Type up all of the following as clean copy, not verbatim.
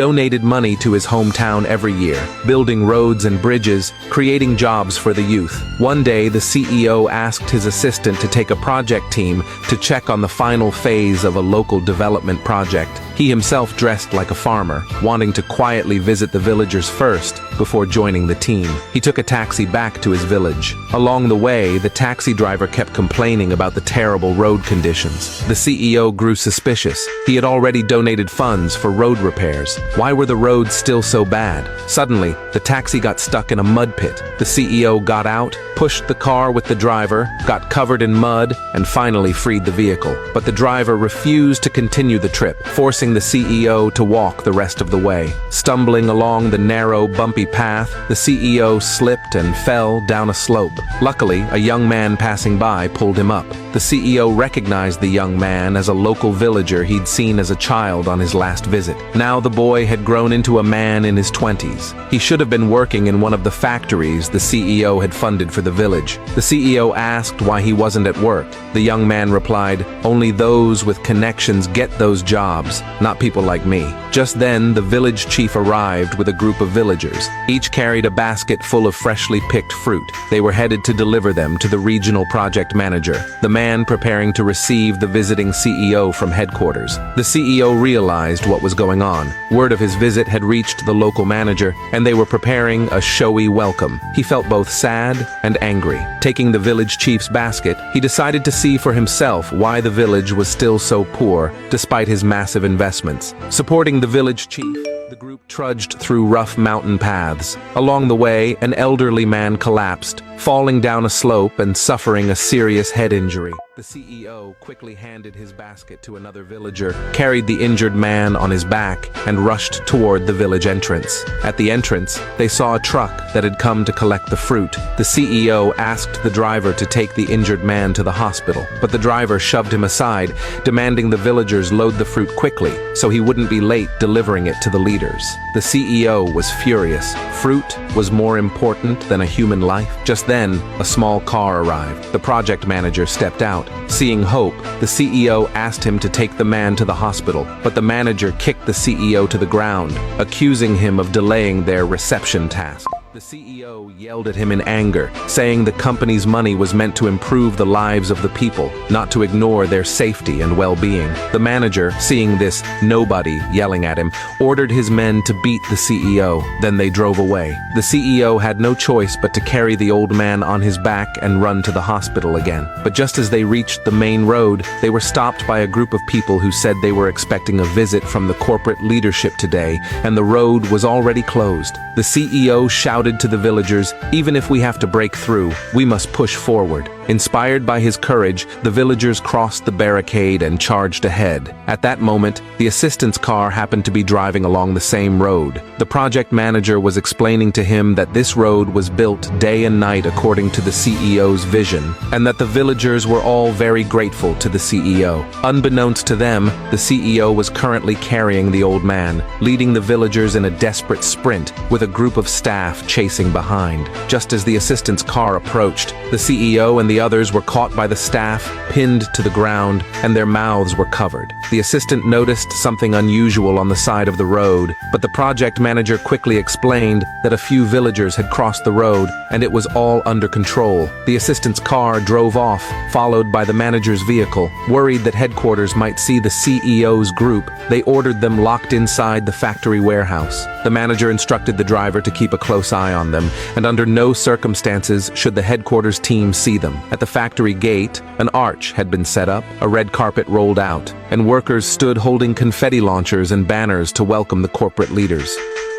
donated money to his hometown every year, building roads and bridges, creating jobs for the youth. One day, the CEO asked his assistant to take a project team to check on the final phase of a local development project. He himself dressed like a farmer, wanting to quietly visit the villagers first before joining the team. He took a taxi back to his village. Along the way, the taxi driver kept complaining about the terrible road conditions. The CEO grew suspicious. He had already donated funds for road repairs. Why were the roads still so bad? Suddenly, the taxi got stuck in a mud pit. The CEO got out, pushed the car with the driver, got covered in mud, and finally freed the vehicle. But the driver refused to continue the trip, forcing the CEO to walk the rest of the way. Stumbling along the narrow, bumpy path, the CEO slipped and fell down a slope. Luckily, a young man passing by pulled him up. The CEO recognized the young man as a local villager he'd seen as a child on his last visit. Now the boy had grown into a man in his 20s. He should have been working in one of the factories the CEO had funded for the village. The CEO asked why he wasn't at work. The young man replied, "Only those with connections get those jobs, not people like me." Just then, the village chief arrived with a group of villagers. Each carried a basket full of freshly picked fruit. They were headed to deliver them to the regional project manager, the man preparing to receive the visiting CEO from headquarters. The CEO realized what was going on. Word of his visit had reached the local manager, and they were preparing a showy welcome. He felt both sad and angry. Taking the village chief's basket, he decided to see for himself why the village was still so poor, despite his massive investments. Supporting the village chief, the group trudged through rough mountain paths. Along the way, an elderly man collapsed, falling down a slope and suffering a serious head injury. The CEO quickly handed his basket to another villager, carried the injured man on his back, and rushed toward the village entrance. At the entrance, they saw a truck that had come to collect the fruit. The CEO asked the driver to take the injured man to the hospital, but the driver shoved him aside, demanding the villagers load the fruit quickly so he wouldn't be late delivering it to the leaders. The CEO was furious. Fruit was more important than a human life. Just then, a small car arrived. The project manager stepped out. Seeing hope, the CEO asked him to take the man to the hospital, but the manager kicked the CEO to the ground, accusing him of delaying their reception task. The CEO yelled at him in anger, saying the company's money was meant to improve the lives of the people, not to ignore their safety and well-being. The manager, seeing this nobody yelling at him, ordered his men to beat the CEO. Then they drove away. The CEO had no choice but to carry the old man on his back and run to the hospital again. But just as they reached the main road, they were stopped by a group of people who said they were expecting a visit from the corporate leadership today, and the road was already closed. The CEO shouted to the villagers, "Even if we have to break through, we must push forward." Inspired by his courage, the villagers crossed the barricade and charged ahead. At that moment, the assistant's car happened to be driving along the same road. The project manager was explaining to him that this road was built day and night according to the CEO's vision, and that the villagers were all very grateful to the CEO. Unbeknownst to them, the CEO was currently carrying the old man, leading the villagers in a desperate sprint, with a group of staff chasing behind. Just as the assistant's car approached, the CEO and the others were caught by the staff, pinned to the ground, and their mouths were covered. The assistant noticed something unusual on the side of the road, but the project manager quickly explained that a few villagers had crossed the road, and it was all under control. The assistant's car drove off, followed by the manager's vehicle. Worried that headquarters might see the CEO's group, they ordered them locked inside the factory warehouse. The manager instructed the driver to keep a close eye on them, and under no circumstances should the headquarters team see them. At the factory gate, an arch had been set up, a red carpet rolled out, and workers stood holding confetti launchers and banners to welcome the corporate leaders.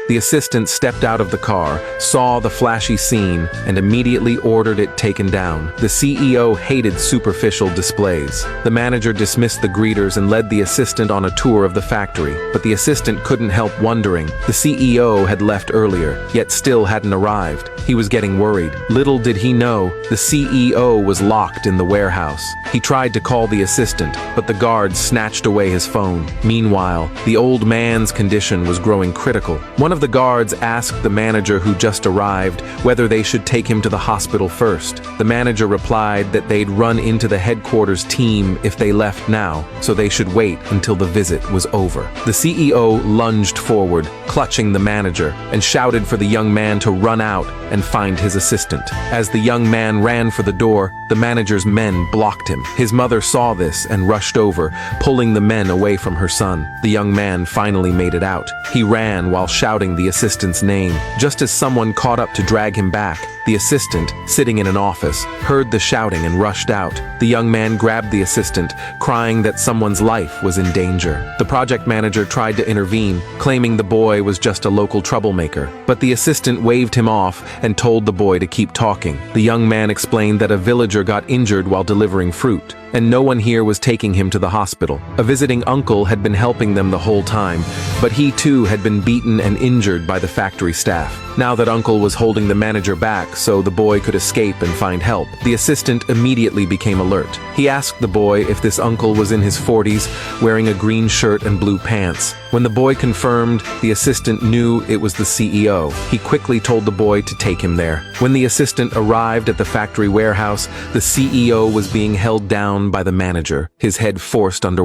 The assistant stepped out of the car, saw the flashy scene, and immediately ordered it taken down. The CEO hated superficial displays. The manager dismissed the greeters and led the assistant on a tour of the factory, but the assistant couldn't help wondering. The CEO had left earlier, yet still hadn't arrived. He was getting worried. Little did he know, the CEO was locked in the warehouse. He tried to call the assistant, but the guards snatched away his phone. Meanwhile, the old man's condition was growing critical. One One of the guards asked the manager who just arrived whether they should take him to the hospital first. The manager replied that they'd run into the headquarters team if they left now, so they should wait until the visit was over. The CEO lunged forward, clutching the manager, and shouted for the young man to run out and find his assistant. As the young man ran for the door, the manager's men blocked him. His mother saw this and rushed over, pulling the men away from her son. The young man finally made it out. He ran while shouting the assistant's name. Just as someone caught up to drag him back, the assistant, sitting in an office, heard the shouting and rushed out. The young man grabbed the assistant, crying that someone's life was in danger. The project manager tried to intervene, claiming the boy was just a local troublemaker. But the assistant waved him off and told the boy to keep talking. The young man explained that a villager got injured while delivering fruit, and no one here was taking him to the hospital. A visiting uncle had been helping them the whole time, but he too had been beaten and injured by the factory staff. Now that uncle was holding the manager back so the boy could escape and find help, the assistant immediately became alert. He asked the boy if this uncle was in his 40s, wearing a green shirt and blue pants. When the boy confirmed, the assistant knew it was the CEO. He quickly told the boy to take him there. When the assistant arrived at the factory warehouse, the CEO was being held down by the manager, his head forced under